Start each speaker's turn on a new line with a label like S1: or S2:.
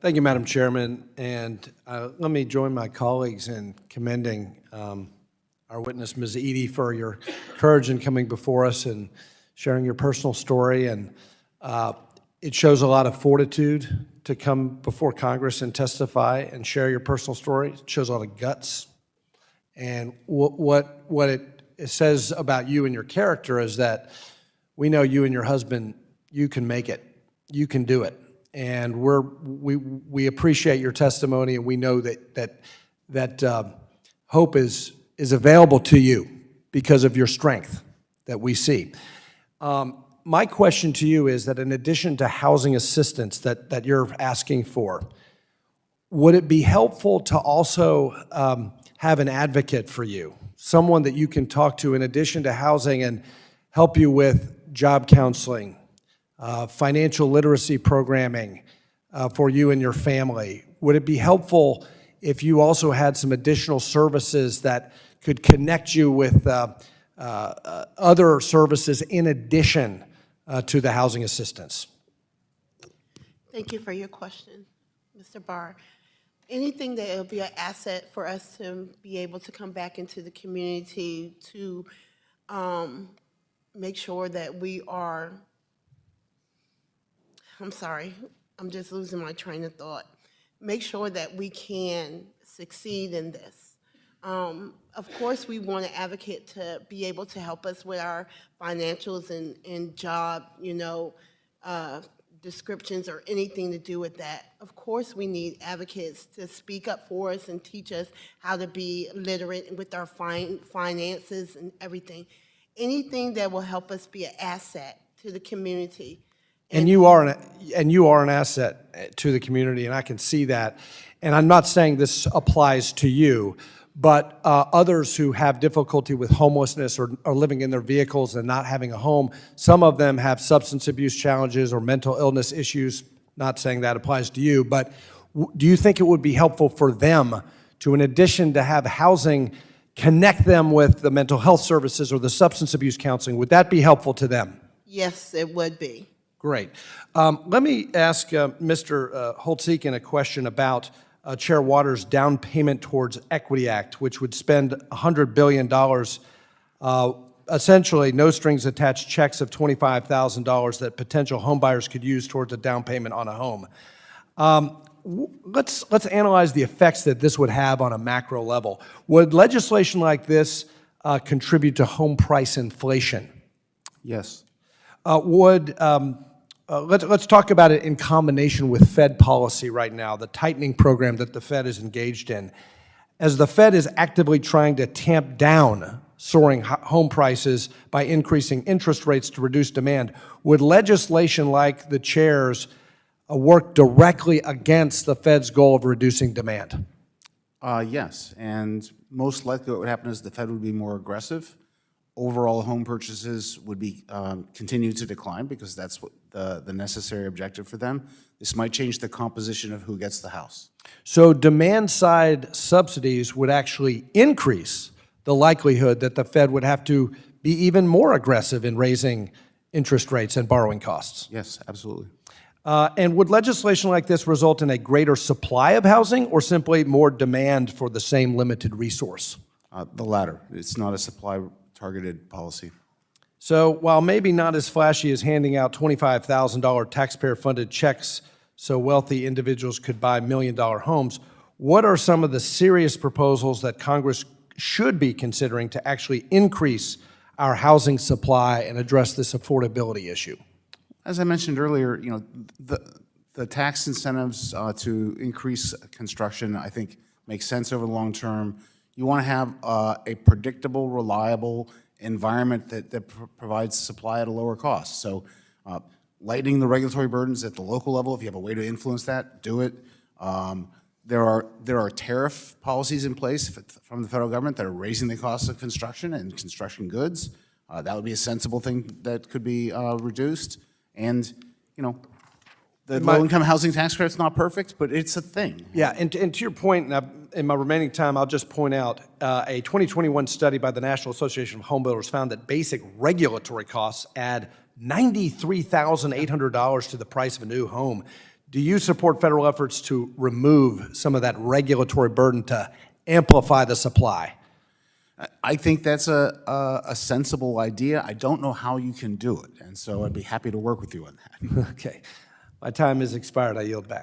S1: Thank you, Madam Chairman, and let me join my colleagues in commending our witness, Ms. Edie, for your courage in coming before us and sharing your personal story. And it shows a lot of fortitude to come before Congress and testify and share your personal story. It shows a lot of guts. And what it says about you and your character is that we know you and your husband, you can make it, you can do it. And we appreciate your testimony, and we know that hope is available to you because of your strength that we see. My question to you is that in addition to housing assistance that you're asking for, would it be helpful to also have an advocate for you, someone that you can talk to in addition to housing and help you with job counseling, financial literacy programming for you and your family? Would it be helpful if you also had some additional services that could connect you with other services in addition to the housing assistance?
S2: Thank you for your question, Mr. Barr. Anything that will be an asset for us to be able to come back into the community to make sure that we are, I'm sorry, I'm just losing my train of thought. Make sure that we can succeed in this. Of course, we want an advocate to be able to help us with our financials and job, descriptions or anything to do with that. Of course, we need advocates to speak up for us and teach us how to be literate with our finances and everything. Anything that will help us be an asset to the community.
S1: And you are an asset to the community, and I can see that. And I'm not saying this applies to you, but others who have difficulty with homelessness or are living in their vehicles and not having a home, some of them have substance abuse challenges or mental illness issues. Not saying that applies to you, but do you think it would be helpful for them to, in addition to have housing, connect them with the mental health services or the substance abuse counseling? Would that be helpful to them?
S2: Yes, it would be.
S1: Great. Let me ask Mr. Holtz-Eakin a question about Chair Waters' down payment towards Equity Act, which would spend $100 billion, essentially no strings attached checks of $25,000 that potential homebuyers could use towards a down payment on a home. Let's analyze the effects that this would have on a macro level. Would legislation like this contribute to home price inflation?
S3: Yes.
S1: Let's talk about it in combination with Fed policy right now, the tightening program that the Fed is engaged in. As the Fed is actively trying to tamp down soaring home prices by increasing interest rates to reduce demand, would legislation like the chair's work directly against the Fed's goal of reducing demand?
S3: Yes, and most likely what would happen is the Fed would be more aggressive. Overall home purchases would be continue to decline because that's what the necessary objective for them. This might change the composition of who gets the house.
S1: So demand-side subsidies would actually increase the likelihood that the Fed would have to be even more aggressive in raising interest rates and borrowing costs.
S3: Yes, absolutely.
S1: And would legislation like this result in a greater supply of housing or simply more demand for the same limited resource?
S3: The latter. It's not a supply-targeted policy.
S1: So while maybe not as flashy as handing out $25,000 taxpayer-funded checks so wealthy individuals could buy million-dollar homes, what are some of the serious proposals that Congress should be considering to actually increase our housing supply and address this affordability issue?
S3: As I mentioned earlier, the tax incentives to increase construction, I think, make sense over the long term. You want to have a predictable, reliable environment that provides supply at a lower cost. So lightening the regulatory burdens at the local level, if you have a way to influence that, do it. There are tariff policies in place from the federal government that are raising the cost of construction and construction goods. That would be a sensible thing that could be reduced. And, the low-income housing tax credit's not perfect, but it's a thing.
S1: Yeah, and to your point, in my remaining time, I'll just point out a 2021 study by the National Association of Home Builders found that basic regulatory costs add $93,800 to the price of a new home. do you support federal efforts to remove some of that regulatory burden to amplify the supply?
S3: I think that's a sensible idea. I don't know how you can do it, and so I'd be happy to work with you on that.
S1: Okay. My time has expired. I yield back.